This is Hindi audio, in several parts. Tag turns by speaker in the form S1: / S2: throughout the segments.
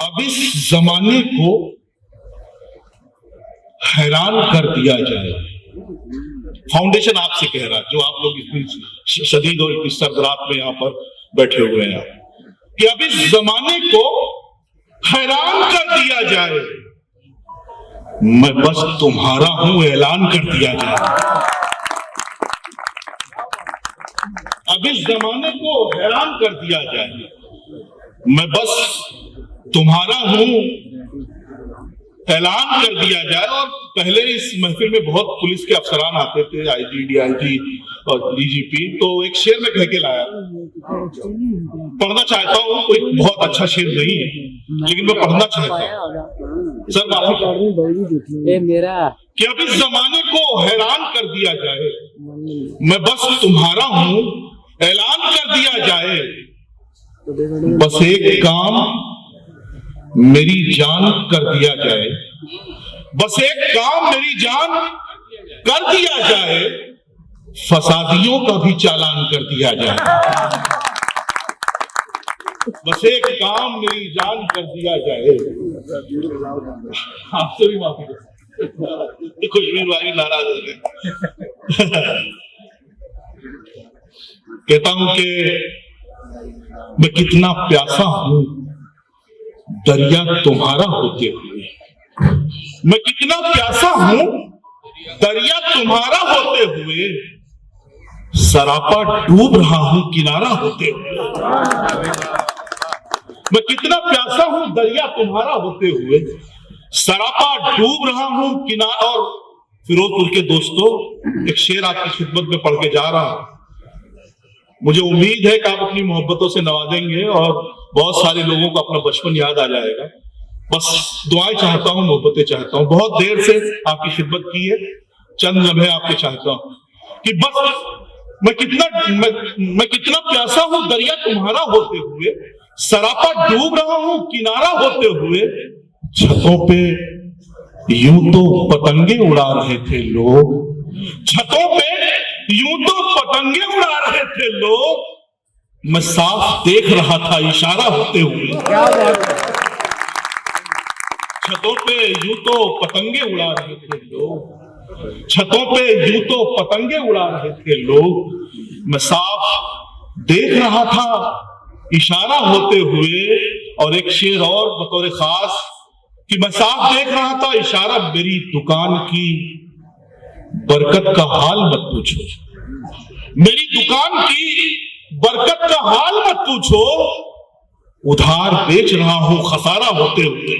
S1: अब इस जमाने को हैरान कर दिया जाए। फाउंडेशन आपसे कह रहा है, जो आप लोग इतनी शदीद और इतनी सरदरात में यहां पर बैठे हुए हैं, कि अब इस जमाने को हैरान कर दिया जाए। मैं बस तुम्हारा हूं ऐलान कर दिया जाए। अब इस जमाने को हैरान कर दिया जाए। मैं बस तुम्हारा हूं ऐलान कर दिया जाए। और पहले इस महफिल में बहुत पुलिस के अफसरान आते थे, आईजी, डीआईजी और डीजीपी, तो एक शेर में कह के लाया, पढ़ना चाहता हूं। कोई बहुत अच्छा शेर नहीं है, लेकिन मैं पढ़ना चाहता हूं। सर मेरा कि अब इस जमाने को हैरान कर दिया जाए। मैं बस तुम्हारा हूं ऐलान कर दिया जाए। बस एक काम मेरी जान कर दिया जाए। बस एक काम मेरी जान कर दिया जाए। फसादियों का भी चालान कर दिया जाए। बस एक काम मेरी जान कर दिया जाए। आपसे भी माफी खुशबीर भाई नाराज हो गए। कहता हूं कि मैं कितना प्यासा हूं दरिया तुम्हारा होते हुए। मैं कितना प्यासा हूं दरिया तुम्हारा होते हुए। सरापा डूब रहा हूं किनारा होते हुए। मैं कितना प्यासा हूं दरिया तुम्हारा होते हुए। सरापा डूब रहा हूं किनारा। और फिरोजपुर के दोस्तों, एक शेर आपकी खिदमत में पढ़ के जा रहा हूं। मुझे उम्मीद है कि आप अपनी मोहब्बतों से नवाजेंगे और बहुत सारे लोगों को अपना बचपन याद आ जाएगा। बस दुआएं चाहता हूं, मोहब्बतें चाहता हूं। बहुत देर से आपकी खिदमत की है, चंद लम्हे आपके चाहता हूं कि बस मैं कितना प्यासा हूं दरिया तुम्हारा होते हुए। सरापा डूब रहा हूं किनारा होते हुए। छतों पे यूं तो पतंगे उड़ा रहे थे लोग। छतों पे यूं तो पतंगे उड़ा रहे थे लोग। मैं साफ देख रहा था इशारा होते हुए। छतों पे यूं तो पतंगे उड़ा रहे थे लोग। छतों पे यूं तो पतंगे उड़ा रहे थे लोग। मैं साफ देख रहा था इशारा होते हुए। और एक शेर और बतौर खास कि मैं साफ देख रहा था इशारा। मेरी दुकान की बरकत का हाल मत पूछो। मेरी दुकान की बरकत का हाल मत पूछो। उधार बेच रहा हूं खसारा होते हुए।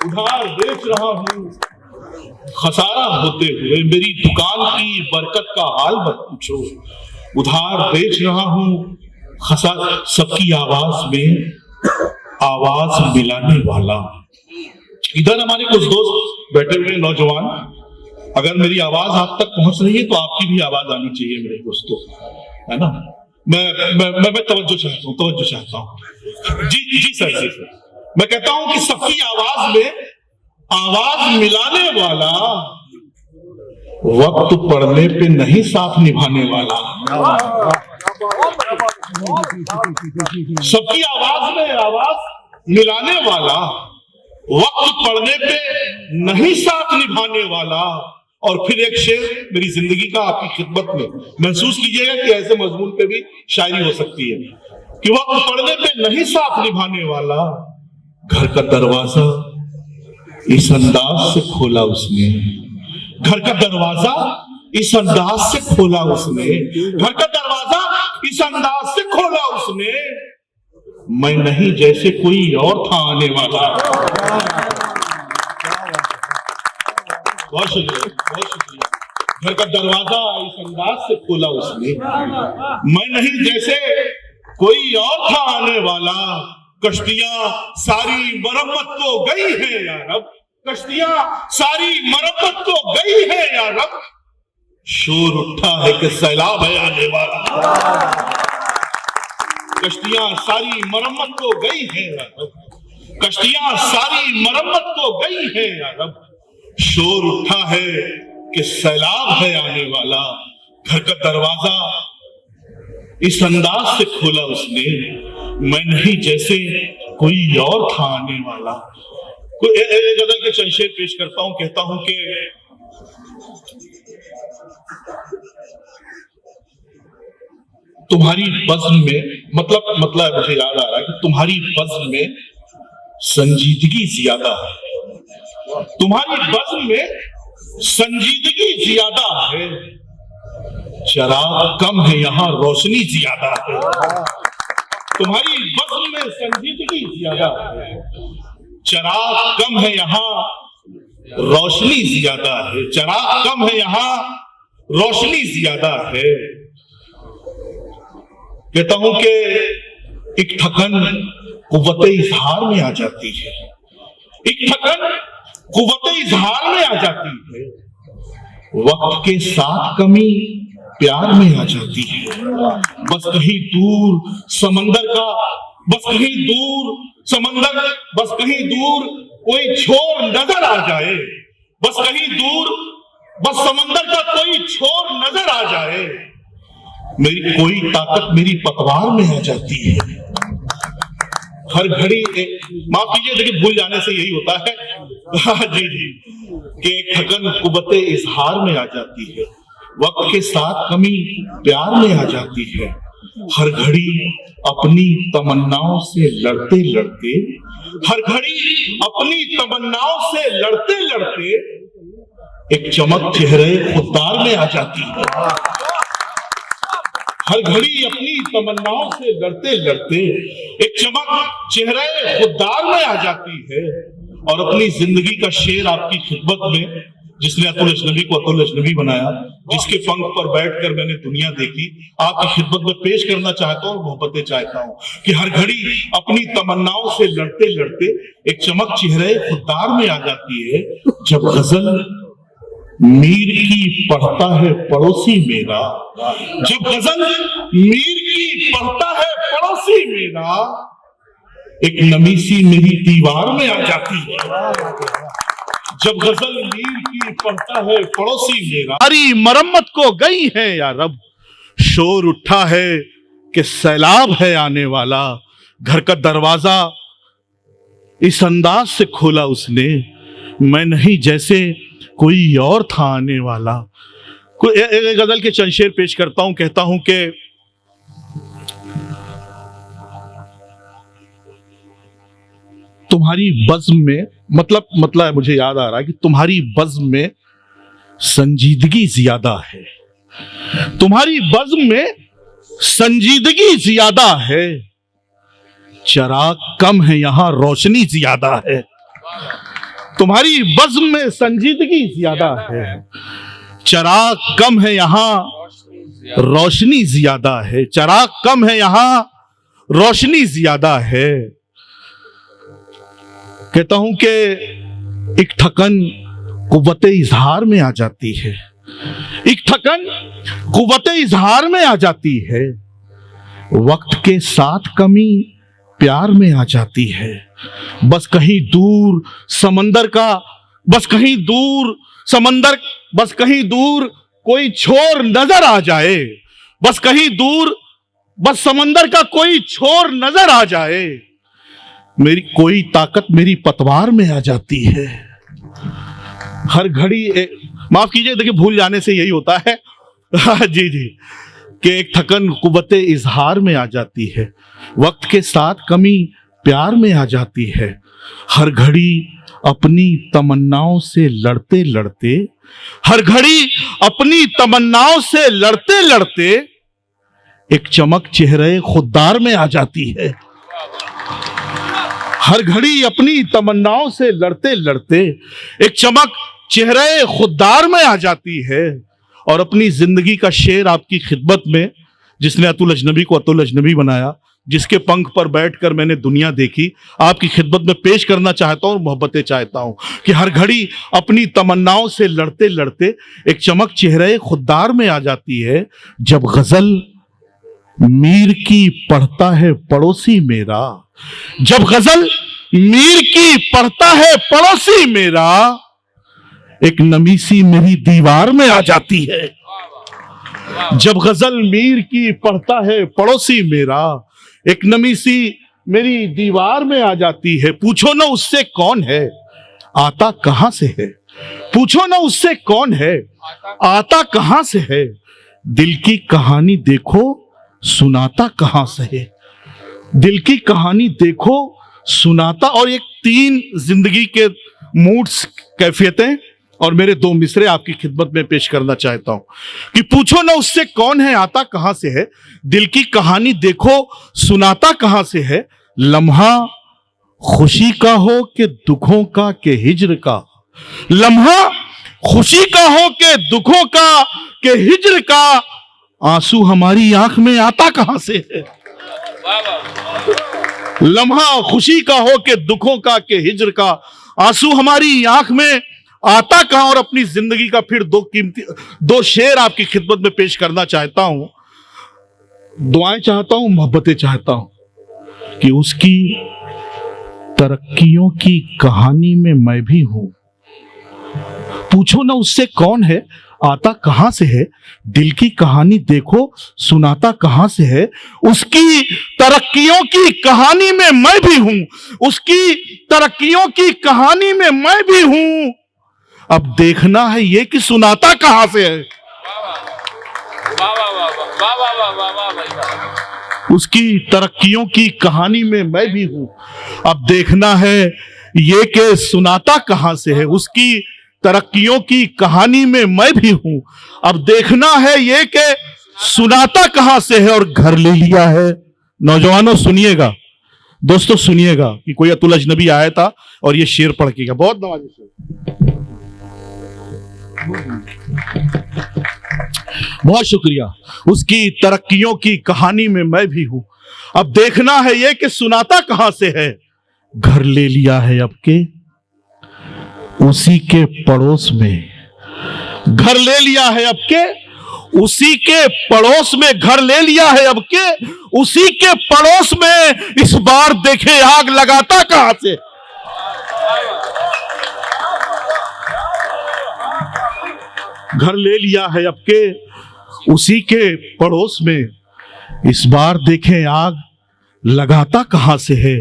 S1: उधार बेच रहा हूं खसारा होते हुए। मेरी दुकान की बरकत का हाल मत पूछो। उधार बेच रहा हूं खसारा। सबकी आवाज में आवाज मिलाने वाला। इधर हमारे कुछ दोस्त बैठे हुए नौजवान, अगर मेरी आवाज आप तक पहुंच रही है तो आपकी भी आवाज आनी चाहिए मेरे दोस्तों, है ना। मैं तवज्जो चाहता हूं। जी सर, जी सर। मैं कहता हूं कि सबकी आवाज में आवाज मिलाने वाला, वक्त पड़ने पे नहीं साथ निभाने वाला। सबकी आवाज में आवाज मिलाने वाला, वक्त पड़ने पे नहीं साथ निभाने वाला। और फिर एक शेर मेरी जिंदगी का आपकी खिदमत में, महसूस कीजिएगा कि ऐसे मजमून पे भी शायरी हो सकती है कि वक्त पड़ने पे नहीं साथ निभाने वाला। घर का दरवाजा इस अंदाज से खोला उसने। घर का दरवाजा इस अंदाज से खोला उसने। घर का दरवाजा इस अंदाज से खोला उसने। मैं नहीं जैसे कोई और था आने वाला। बहुत शुक्रिया, बहुत शुक्रिया। घर का दरवाजा इस अंदाज से खोला उसने। मैं नहीं जैसे कोई और था आने वाला। कश्तियां सारी मरम्मत को गई है या रब। कश्तियां सारी मरम्मत को गई है या रब। शोर उठा है कि सैलाब है आने वाला। कश्तियां सारी मरम्मत को गई है या रब। कश्तियां सारी मरम्मत को गई है या रब। शोर उठा है कि सैलाब है आने वाला। घर का दरवाजा इस अंदाज से खोला उसने। मैं नहीं जैसे कोई और था आने वाला। गजल के चंद शेर पेश करता हूं, कहता हूं कि तुम्हारी बज़्म में मतलब मुझे याद आ रहा है कि तुम्हारी बज़्म में संजीदगी ज्यादा है, तुम्हारी बज़्म में संजीदगी ज्यादा है, चराग कम है यहां रोशनी ज्यादा है। तुम्हारी बज़्म में संजीदगी ज्यादा है, चराग कम है यहां रोशनी ज्यादा है, चराग कम है यहां रोशनी ज्यादा है। कहता हूं कि एक थकन कुव्वते इजहार में आ जाती है, एक थकन कुव्वते इजहार में आ जाती है, वक्त के साथ कमी प्यार में आ जाती है। बस कहीं दूर समंदर का, बस कहीं दूर समंदर, बस कहीं दूर कोई छोर नजर आ जाए, बस कहीं दूर बस समंदर का कोई छोर नजर आ जाए, मेरी कोई ताकत मेरी पतवार में आ जाती है। हर घड़ी माफ कीजिए, देखिए भूल जाने से यही होता है जी जी कि थकन कुव्वते इजहार में आ जाती है, वक्त के साथ कमी प्यार में आ जाती है। हर घड़ी अपनी तमन्नाओं से लड़ते लड़ते, हर घड़ी अपनी तमन्नाओं से लड़ते लड़ते एक चमक चेहरे खुददार में आ जाती है। हर घड़ी अपनी तमन्नाओं से लड़ते लड़ते एक चमक चेहरे खुददार में आ जाती है। और अपनी जिंदगी का शेर आपकी खिदमत में, जिसने अतुल अजनबी को अतुल अजनबी बनाया, जिसके पंख पर बैठकर मैंने दुनिया देखी, आपकी खिदमत में पेश करना चाहता हूँ, मोहब्बतें चाहता हूँ कि हर घड़ी अपनी तमन्नाओं से लड़ते लड़ते एक चमक चेहरे खुददार में आ जाती है। जब गजल मीर की पढ़ता है पड़ोसी मेरा, जब गजल मीर की पढ़ता है पड़ोसी मेरा, एक नमी सी मेरी दीवार में आ जाती है। जब गजल मीर की पढ़ता है पड़ोसी मेरा,
S2: सारी मरम्मत को गई है या रब, शोर उठा है कि सैलाब है आने वाला। घर का दरवाजा इस अंदाज से खोला उसने, मैं नहीं जैसे कोई और था आने वाला। एक गजल के चंद शेर पेश करता हूं, कहता हूं कि तुम्हारी बज़्म में मतलब मुझे याद आ रहा है कि तुम्हारी बज़्म में संजीदगी ज्यादा है, तुम्हारी बज़्म में संजीदगी ज्यादा है, चराग कम है यहां रोशनी ज्यादा है। तुम्हारी बज़्म में संजीदगी ज्यादा है, चराग कम है यहां रोशनी ज्यादा है, चराग कम है यहां रोशनी ज्यादा है। कहता हूं कि एक थकन कुव्वते इजहार में आ जाती है, एक थकन कुव्वते इजहार में आ जाती है, वक्त के साथ कमी प्यार में आ जाती है। बस कहीं दूर समंदर का, बस कहीं दूर समंदर, बस कहीं दूर कोई छोर नजर आ जाए, बस कहीं दूर बस समंदर का कोई छोर नजर आ जाए, मेरी कोई ताकत मेरी पतवार में आ जाती है। हर घड़ी माफ कीजिए, देखिए भूल जाने से यही होता है जी जी कि एक थकन कुव्वते इजहार में आ जाती है, वक्त के साथ कमी प्यार में आ जाती है। हर घड़ी अपनी तमन्नाओं से लड़ते लड़ते, हर घड़ी अपनी तमन्नाओं से लड़ते लड़ते एक चमक चेहरे खुददार में आ जाती है। हर घड़ी अपनी तमन्नाओं से लड़ते लड़ते एक चमक चेहरे खुददार में आ जाती है। और अपनी जिंदगी का शेर आपकी खिदमत में, जिसने अतुल अजनबी को अतुल अजनबी बनाया, जिसके पंख पर बैठकर मैंने दुनिया देखी, आपकी खिदमत में पेश करना चाहता हूं, मोहब्बतें चाहता हूं कि हर घड़ी अपनी तमन्नाओं से लड़ते लड़ते एक चमक चेहरे खुददार में आ जाती है। जब गजल मीर की पढ़ता है पड़ोसी मेरा, जब गजल मीर की पढ़ता है पड़ोसी मेरा, एक नमी सी मेरी दीवार में आ जाती है। जब गजल मीर की पढ़ता है पड़ोसी मेरा, एक नमी सी मेरी दीवार में आ जाती है। पूछो ना उससे कौन है, आता कहां से है। पूछो ना उससे कौन है, आता कहां से है। दिल की कहानी देखो, सुनाता कहां से है। दिल की कहानी देखो, सुनाता। और एक 3 जिंदगी के मूड्स, कैफियतें और मेरे 2 मिसरे आपकी खिदमत में पेश करना चाहता हूं कि पूछो ना उससे कौन है, आता कहां से है। दिल की कहानी देखो, सुनाता कहां से है। लम्हा खुशी का हो के दुखों का के हिज्र का। लम्हा खुशी का हो के दुखों का के हिज्र का। आंसू हमारी आंख में आता कहां से है। लम्हा खुशी का हो के दुखों का के हिज्र का। आंसू हमारी आंख में आता कहां। और अपनी जिंदगी का फिर 2 शेर आपकी खिदमत में पेश करना चाहता हूं। दुआएं चाहता हूं, मोहब्बतें चाहता हूं कि उसकी तरक्कियों की कहानी में मैं भी हूं। पूछो ना उससे कौन है, आता कहां से है। दिल की कहानी देखो, सुनाता कहां से है। उसकी तरक्कियों की कहानी में मैं भी हूं। उसकी तरक्कियों की कहानी में मैं भी हूं। अब देखना है ये कि सुनाता कहां से है। उसकी तरक्कियों की कहानी में मैं भी हूं। अब देखना है ये कि सुनाता कहां से है। उसकी तरक्कियों की कहानी में मैं भी हूं। अब देखना है ये कि सुनाता कहां से है। और घर ले लिया है। नौजवानों सुनिएगा, दोस्तों सुनिएगा कि कोई अतुल अजनबी आया था और ये शेर पढ़ के गया। बहुत नवाजी से, बहुत शुक्रिया। उसकी तरक्कियों की कहानी में मैं भी हूं। अब देखना है ये कि सुनाता कहां से है। घर ले लिया है अब के उसी के पड़ोस में। घर ले लिया है अब के उसी के पड़ोस में। घर ले लिया है अब के उसी के पड़ोस में। इस बार देखे आग लगाता कहां से। घर ले लिया है अब के उसी के पड़ोस में। इस बार देखें आग लगाता कहां से है।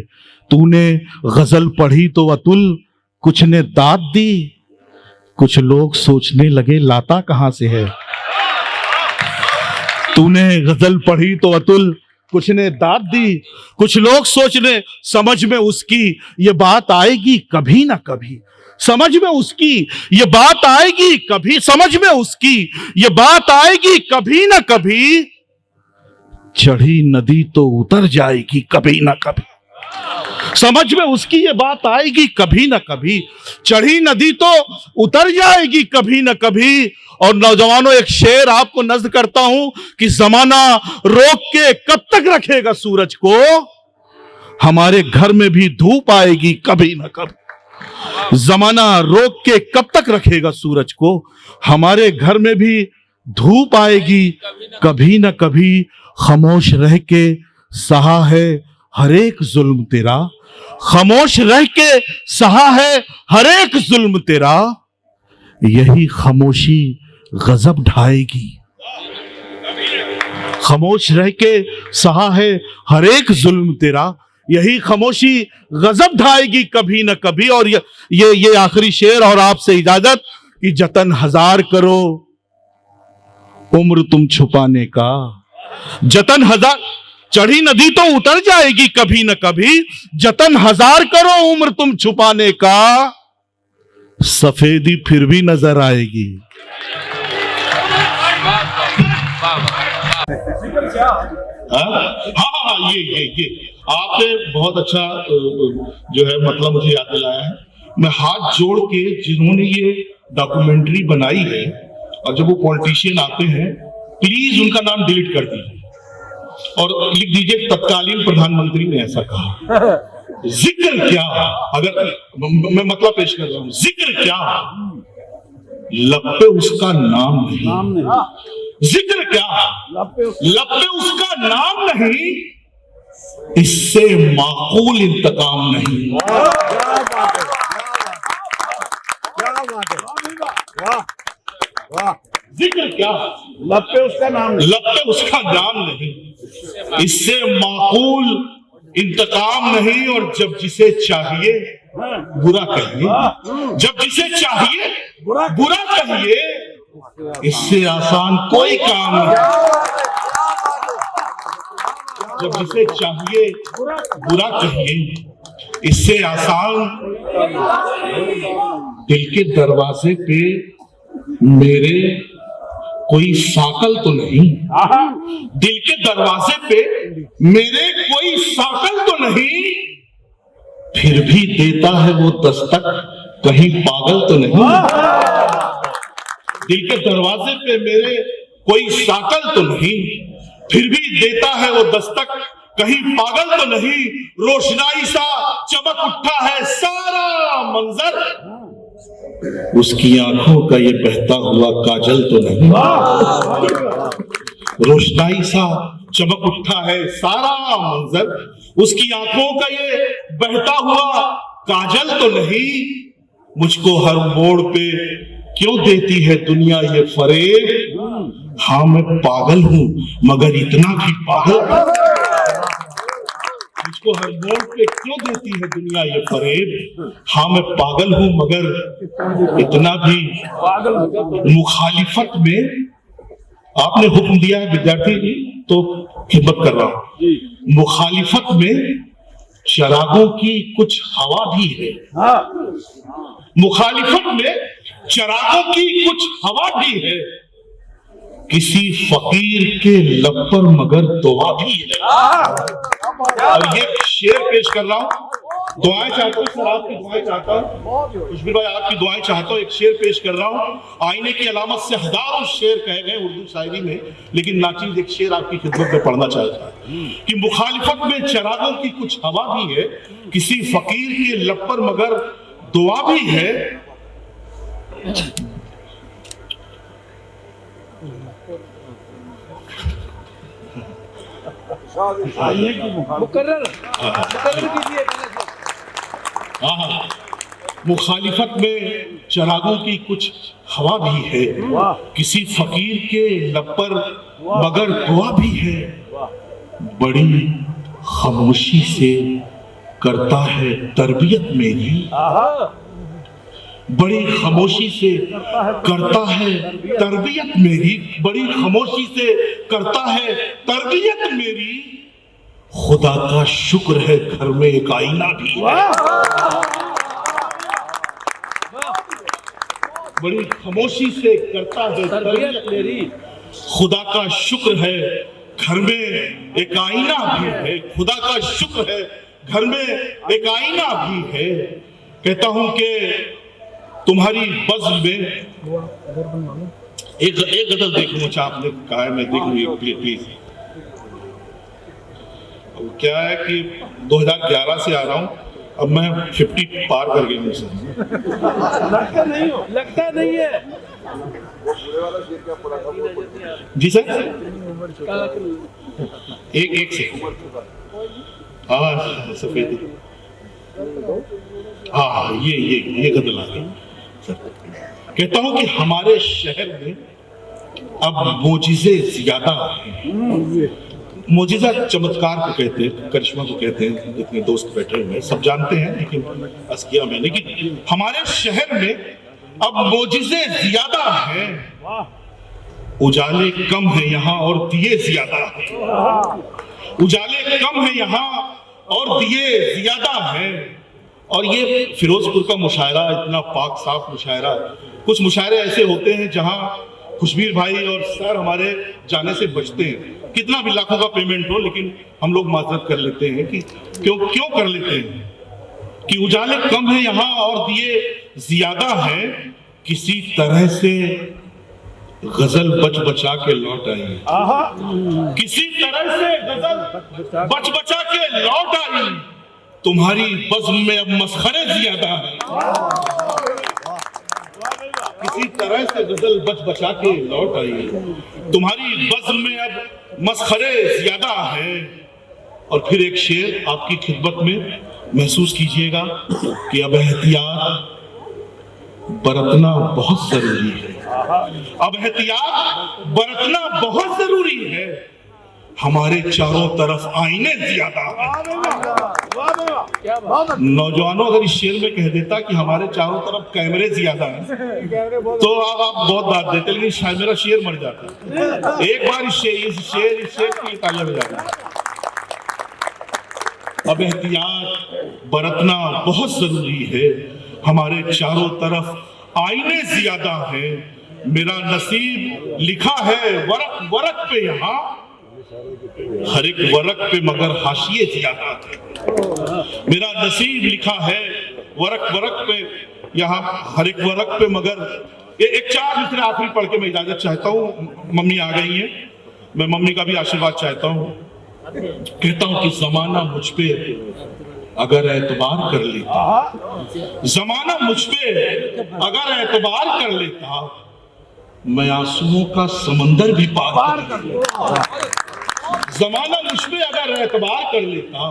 S2: तूने गजल पढ़ी तो अतुल कुछ ने दाद दी। कुछ लोग सोचने लगे लाता कहां से है। तूने गजल पढ़ी तो अतुल कुछ ने दाद दी। कुछ लोग सोचने, समझ में उसकी ये बात आएगी कभी ना कभी। समझ में उसकी ये बात आएगी कभी। समझ में उसकी ये बात आएगी कभी ना कभी। चढ़ी नदी तो उतर जाएगी कभी ना कभी। समझ में उसकी ये बात आएगी कभी ना कभी। चढ़ी नदी तो उतर जाएगी कभी ना कभी। और नौजवानों एक शेर आपको नज़्म करता हूं कि जमाना रोक के कब तक रखेगा सूरज को। हमारे घर में भी धूप आएगी कभी ना कभी। जमाना रोक के कब तक रखेगा सूरज को। हमारे घर में भी धूप आएगी कभी ना कभी। खामोश रह के सहा है हर एक जुल्म तेरा। खामोश रह के सहा है हर एक जुल्म तेरा। यही खामोशी गजब ढाएगी। खामोश रह के सहा है हर एक जुल्म तेरा। यही खामोशी गजब ढाएगी कभी न कभी। और ये आखिरी शेर और आपसे इजाजत कि जतन हजार करो उम्र तुम छुपाने का। जतन हजार, चढ़ी नदी तो उतर जाएगी कभी न कभी। जतन हजार करो उम्र तुम छुपाने का। सफेदी फिर भी नजर आएगी। हाँ, ये आपने बहुत अच्छा जो है मतलब मुझे याद दिलाया है। मैं हाथ जोड़ के जिन्होंने ये डॉक्यूमेंट्री बनाई है, और जब वो पॉलिटिशियन आते हैं प्लीज उनका नाम डिलीट कर दीजिए और लिख दीजिए तत्कालीन प्रधानमंत्री ने ऐसा कहा। जिक्र क्या, अगर मैं मतलब पेश कर रहा हूं, जिक्र क्या, लब पे उसका नाम नहीं। जिक्र क्या, लब पे उसका नाम नहीं। इससे माकूल इंतकाम नहीं। जिक्र क्या, लब पे उसका नाम नहीं। लब पे उसका नाम नहीं। इससे माकूल
S1: इंतकाम नहीं, और जब जिसे चाहिए बुरा कहिए, जब जिसे चाहिए बुरा कहिए, इससे आसान कोई काम नहीं। जब जिसे चाहिए बुरा कहिए, इससे आसान दिल के दरवाजे पे मेरे कोई साकल तो नहीं, दिल के दरवाजे पे मेरे कोई साकल तो नहीं, फिर भी देता है वो दस्तक, कहीं पागल तो नहीं। दिल के दरवाजे पे मेरे कोई साकल तो नहीं, फिर भी देता है वो दस्तक, कहीं पागल तो नहीं। रोशनाई सा चमक उठा है सारा मंजर, उसकी आंखों का ये बहता हुआ काजल तो नहीं। रोशनाई सा चमक उठा है सारा मंजर, उसकी आंखों का ये बहता हुआ काजल तो नहीं। मुझको हर मोड़ पे क्यों देती है दुनिया ये फरेब, हाँ मैं पागल हूं मगर इतना भी पागल। मुझको हर मोड़ पे क्यों देती है दुनिया ये फरेब, हाँ मैं पागल हूं मगर इतना भी पागल। मुखालिफत में आपने हुक्म दिया है विद्यार्थी जी, तो खिदमत कर रहा हूं। मुखालिफत में चरागों की कुछ हवा भी है, मुखालिफत में चरागों की कुछ हवा भी है, किसी फकीर के लब पर मगर दुआ भी है। और ये शेर पेश कर रहा हूं, दुआएं चाहता हूं सर, आपकी दुआएं चाहता हूं, खुशबीर भाई आपकी दुआएं चाहता हूं। एक शेर पेश कर रहा हूं, आईने की अलामत से हजारों शेर कहे गए उर्दू शायरी में, लेकिन नाचीज एक शेर आपकी खिदमत में पढ़ना चाहता है कि मुखालिफत में चरागों की कुछ हवा भी है, किसी फकीर के लब पर मगर दुआ भी है। मुखालिफत में चरागों की कुछ हवा भी है, किसी फकीर के लब पर मगर दुआ भी है। बड़ी खामोशी से करता है तरबियत मेरी, बड़ी खामोशी से करता है तरबियत मेरी, बड़ी खामोशी से करता है तरबियत मेरी। खुदा का शुक्र है घर में एक आईना भी है, बड़ी खामोशी से करता है तरबियत मेरी। खुदा का शुक्र है घर में एक आईना भी है, खुदा का शुक्र है घर में एक आईना भी है। कहता हूं कि तुम्हारी बज़्म में एक गजल देखूं, अच्छा आपने कहा है मैं देखूं, प्लीज। अब क्या है कि 2011 से आ रहा हूं, अब मैं 50 पार कर गया हूं।
S3: लगता नहीं है
S1: जी सर, एक से हाँ सफेद, हाँ ये गजल आ गई। कहता हूं कि हमारे शहर में अब मोजिज़े ज्यादा हैं। मोजिज़ा चमत्कार को कहते हैं, करिश्मा को कहते हैं। जितने दोस्त बैठे हुए हैं सब जानते हैं, लेकिन बस किया मैंने कि हमारे शहर में अब मोजिज़े ज्यादा हैं। उजाले कम है यहाँ और दिए ज्यादा हैं, उजाले कम है यहाँ और दिए ज्यादा हैं। और ये फिरोजपुर का मुशायरा इतना पाक साफ मुशायरा, कुछ मुशायरे ऐसे होते हैं जहां खुशबीर भाई और सर हमारे जाने से बचते हैं, कितना भी लाखों का पेमेंट हो, लेकिन हम लोग माजरत कर लेते हैं कि क्यों कर लेते हैं कि उजाले कम है यहाँ और दिए ज्यादा है। किसी तरह से गजल बच बचा के लौट आई, किसी तरह से गजल बच बचा के लौट आई। तुम्हारी बज़्म में अब मसखरे ज्यादा है, किसी तरह से गजल बच बचा के लौट आई। तुम्हारी बज़्म में अब मसखरे ज्यादा है। और फिर एक शेर आपकी खिदमत में महसूस कीजिएगा कि अब एहतियात बरतना बहुत जरूरी है, अब एहतियात बरतना बहुत जरूरी है। हमारे चारों तरफ आईने ज्यादा है। नौजवानों अगर इस शेर में कह देता कि हमारे चारों तरफ कैमरे ज्यादा हैं तो आप बहुत बात देते, लेकिन शायद मेरा शेर मर जाता। एक बार इस शेर की तालियां बजाना। अब एहतियात बरतना बहुत जरूरी है। हमारे चारों तरफ आईने ज्यादा है। मेरा नसीब लिखा है वरक वरक पे, यहाँ हर एक वरक पे मगर हाशिए ज्यादा है। मेरा नसीब लिखा है वरक वरक पे, यहाँ हर एक वरक पे मगर एक चार दूसरे आखिरी पढ़ के मैं इजाजत चाहता हूँ। मम्मी आ गई है, मैं मम्मी का भी आशीर्वाद चाहता हूँ। कहता हूँ कि जमाना मुझ पे अगर एतबार कर लेता, जमाना मुझ पे अगर एतबार कर लेता, मैं आंसुओं का समंदर भी पार कर लेता। जमाना मुझ पे अगर एतबार कर लेता,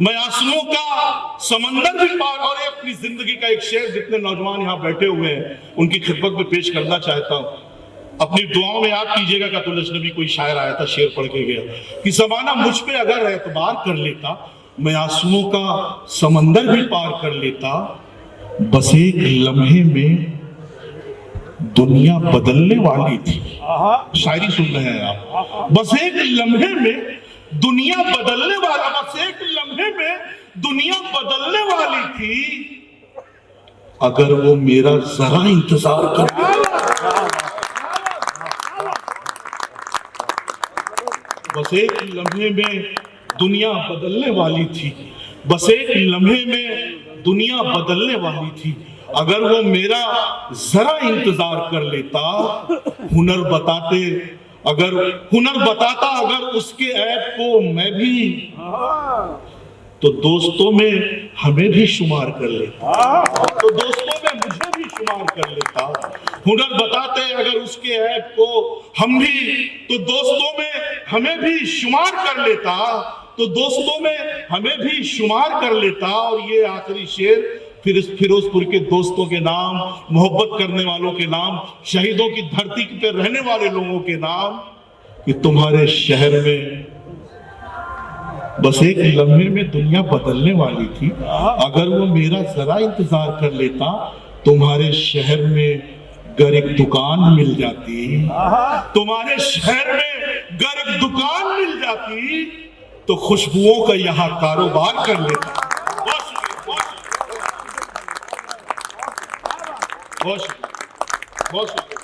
S1: मैं आंसुओं का समंदर भी पार। और अपनी जिंदगी का एक शेर जितने नौजवान यहाँ बैठे हुए हैं उनकी खिदमत में पेश करना चाहता हूँ। अपनी दुआओं में याद कीजिएगा कि अब्दुल अजनबी कोई शायर आया था, शेर पढ़ के गया कि जमाना मुझ पे अगर एतबार कर लेता, मैं आंसुओं का समंदर भी पार कर लेता। बस एक लम्हे में दुनिया बदलने वाली थी। शायरी सुन रहे हैं आप। बस एक लम्हे में दुनिया बदलने वाला, बस एक लम्हे में दुनिया बदलने वाली थी, अगर वो मेरा जरा इंतजार कर। बस एक लम्हे में दुनिया बदलने वाली थी, बस एक लम्हे में दुनिया बदलने वाली थी, अगर वो मेरा जरा इंतजार कर लेता। हुनर बताता अगर उसके ऐब को मैं भी, तो दोस्तों में हमें भी शुमार कर लेता। तो दोस्तों में मुझे भी शुमार कर लेता। हुनर बताते अगर उसके ऐब को हम भी, तो दोस्तों में हमें भी शुमार कर लेता। तो दोस्तों में हमें भी शुमार कर लेता। और ये आखिरी शेर फिरोजपुर के दोस्तों के नाम, मोहब्बत करने वालों के नाम, शहीदों की धरती पे रहने वाले लोगों के नाम, कि तुम्हारे शहर में बस एक लम्हे में दुनिया बदलने वाली थी, अगर वो मेरा जरा इंतजार कर लेता, तुम्हारे शहर में अगर एक दुकान मिल जाती, तुम्हारे शहर में अगर एक दुकान मिल जाती, तो खुशबुओं का यहाँ कारोबार कर लेता। बहुत शुक्रिया।